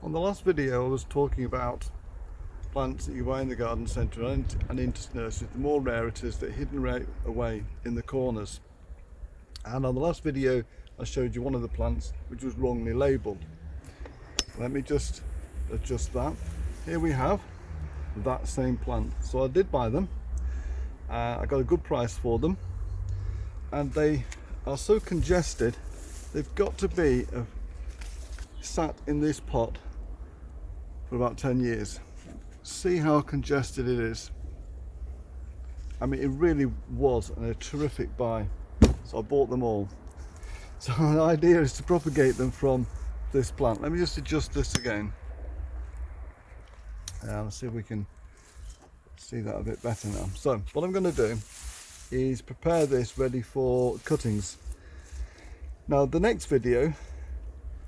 On the last video I was talking about plants that you buy in the garden centre and into nurseries. The more rare it is, they're hidden right away in the corners. And on the last video I showed you one of the plants which was wrongly labelled. Let me just adjust that. Here we have that same plant. So I did buy them. I got a good price for them, and they are so congested they've got to be sat in this pot for about 10 years. See how congested it is. I mean, it really was a terrific buy, so I bought them all. So the idea is to propagate them from this plant. Let me just adjust this again. Let's see if we can see that a bit better now. So what I'm going to do is prepare this ready for cuttings. Now the next video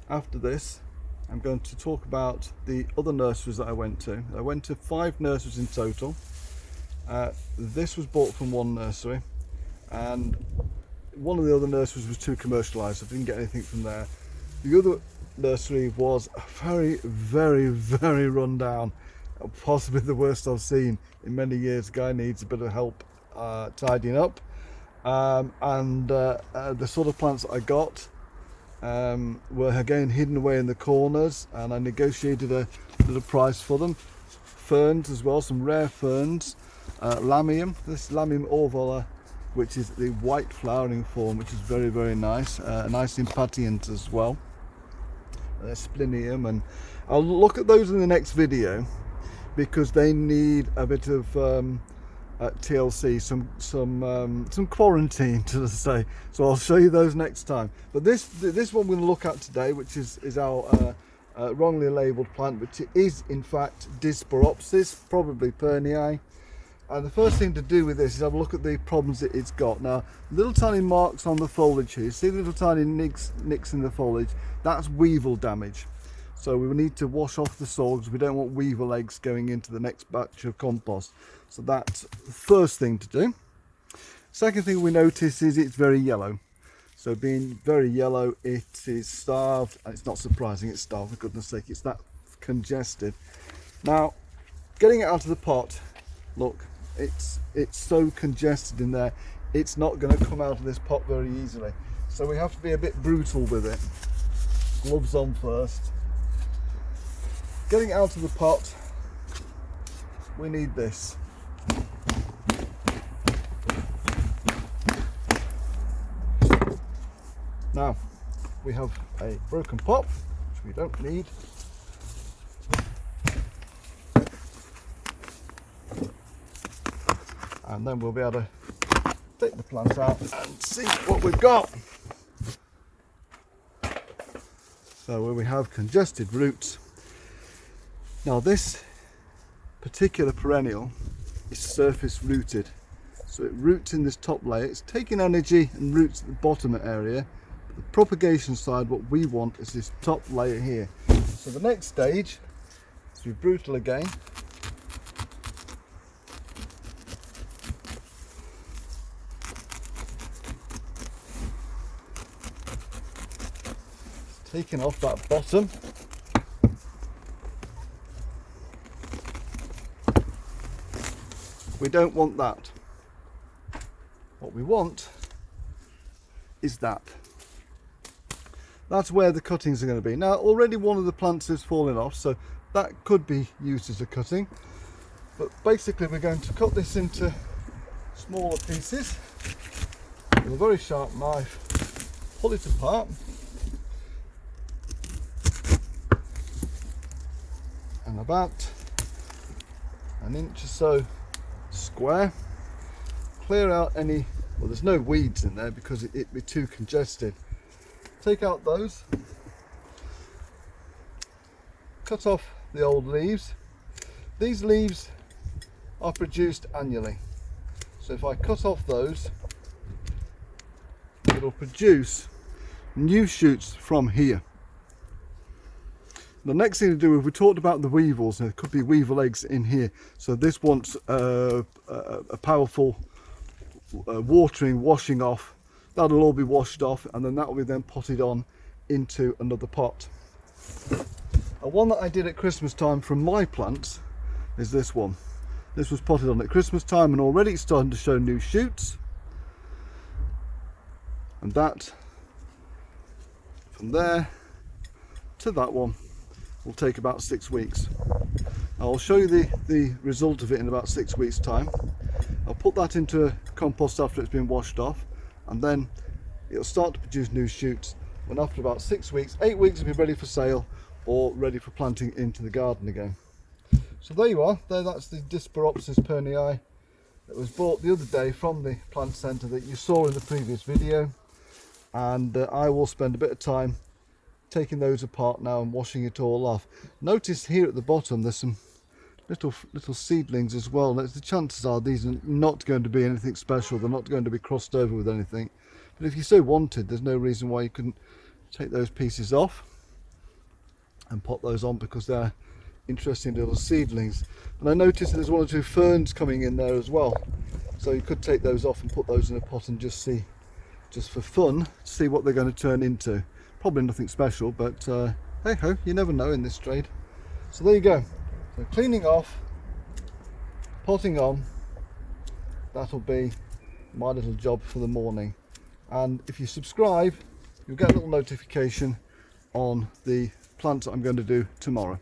after this, I'm going to talk about the other nurseries that I went to. I went to 5 nurseries in total. This was bought from one nursery, and one of the other nurseries was too commercialised. I didn't get anything from there. The other nursery was very run down, possibly the worst I've seen in many years. The guy needs a bit of help tidying up, and the sort of plants that I got were again hidden away in the corners, and I negotiated a little price for them. Ferns as well, some rare ferns, lamium, this lamium orvola, which is the white flowering form, which is very nice, nice impatiens as well, splenium, and I'll look at those in the next video because they need a bit of TLC, some quarantine, to say. So I'll show you those next time. But this one we're going to look at today, which is our wrongly labelled plant, which is in fact Disporopsis, probably Perniae. And the first thing to do with this is have a look at the problems that it's got. Now, little tiny marks on the foliage here. See the little tiny nicks in the foliage? That's weevil damage. So we will need to wash off the soil because we don't want weevil eggs going into the next batch of compost. So that's the first thing to do. Second thing we notice is it's very yellow. So being very yellow, it is starved, and it's not surprising it's starved, for goodness sake, it's that congested. Now, getting it out of the pot, look, it's so congested in there, it's not going to come out of this pot very easily. So we have to be a bit brutal with it. Gloves on first. Getting it out of the pot, we need this. Now, we have a broken pot, which we don't need. And then we'll be able to take the plant out and see what we've got. So where we have congested roots. Now this particular perennial is surface rooted. So it roots in this top layer. It's taking energy and roots at the bottom area. But the propagation side, what we want is this top layer here. So the next stage is to be brutal again. Taking off that bottom. We don't want that. What we want is that. That's where the cuttings are going to be. Now already one of the plants is falling off, so that could be used as a cutting. But basically we're going to cut this into smaller pieces with a very sharp knife, pull it apart. And about an inch or so square, clear out any, well, there's no weeds in there because it'd be too congested. Take out those, cut off the old leaves. These leaves are produced annually, so if I cut off those, it'll produce new shoots from here. The next thing to do is, we talked about the weevils, and there could be weevil eggs in here, so this wants a powerful watering, washing off. That'll all be washed off, and then that will be then potted on into another pot. And one that I did at Christmas time from my plants is this one. This was potted on at Christmas time and already it's starting to show new shoots. And that, from there to that one, will take about 6 weeks. I'll show you the result of it in about 6 weeks time. I'll put that into compost after it's been washed off, and then it'll start to produce new shoots, and after about 6 weeks, 8 weeks, it'll be ready for sale or ready for planting into the garden again. So there you are. That's the Disperopsis pernii that was bought the other day from the plant centre that you saw in the previous video, and I will spend a bit of time taking those apart now and washing it all off. Notice here at the bottom there's some little seedlings as well. The chances are these are not going to be anything special. They're not going to be crossed over with anything, but if you so wanted, there's no reason why you couldn't take those pieces off and pop those on, because they're interesting little seedlings. And I noticed there's 1 or 2 ferns coming in there as well, so you could take those off and put those in a pot and just see, just for fun, see what they're going to turn into. Probably nothing special, but hey ho, you never know in this trade. So there you go. So cleaning off, potting on, that'll be my little job for the morning. And if you subscribe, you'll get a little notification on the plants that I'm going to do tomorrow.